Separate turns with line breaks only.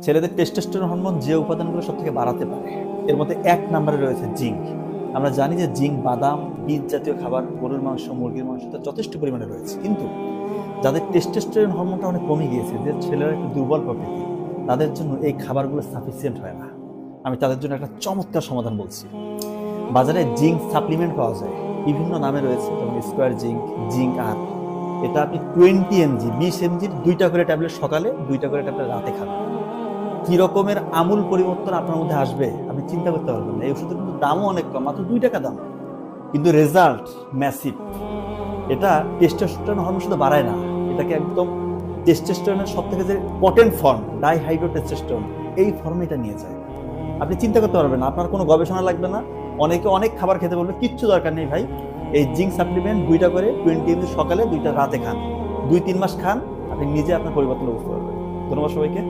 ছেলেদের testosterone hormone যে উপাদানগুলো সবথেকে বাড়াতে পারে এর মধ্যে এক নম্বরে রয়েছে জিঙ্ক। আমরা জানি যে জিঙ্ক বাদাম, বীজ জাতীয় খাবার, গরুর মাংস, মুরগির মাংসতে যথেষ্ট পরিমাণে রয়েছে। কিন্তু যাদের টেস্টোস্টেরন হরমোনটা অনেক কমে গিয়েছে, যে ছেলেরা একটু দুর্বল প্রকৃতি, তাদের জন্য এই খাবারগুলো সাফিসিয়েন্ট হয় না। আমি তাদের জন্য একটা চমৎকার সমাধান বলছি। বাজারে জিঙ্ক সাপ্লিমেন্ট পাওয়া যায়, বিভিন্ন নামে রয়েছে, যেমন স্কোয়ার জিঙ্ক, জিঙ্ক আর। এটা আপনি 20 mg, 20 mg 2টা করে ট্যাবলেট সকালে, 2টা করে ট্যাবলেট রাতে খাবেন। কি রকমের আমূল পরিবর্তন আপনার মধ্যে আসবে আপনি চিন্তা করতে পারবেন না। এই ওষুধের কিন্তু দামও অনেক কম, মাত্র 2 টাকা দাম, কিন্তু রেজাল্ট ম্যাসিভ। এটা টেস্টোস্টেরন হরমোন শুধু বাড়ায় না, এটাকে একদম টেস্টোস্টেরনের সব থেকে যে পটেন্ট ফর্ম ডাইহাইড্রোটেস্টোস্টেরন, এই ফর্মে এটা নিয়ে যায়। আপনি চিন্তা করতে পারবেন না, আপনার কোনো গবেষণা লাগবে না। অনেকে অনেক খাবার খেতে বলবে, কিচ্ছু দরকার নেই ভাই, এই জিঙ্ক সাপ্লিমেন্ট 2টা করে 20 mg সকালে, 2টা রাতে খান, 2-3 মাস খান, আপনি নিজে আপনার পরিবর্তন বুঝতে পারবেন। ধন্যবাদ সবাইকে।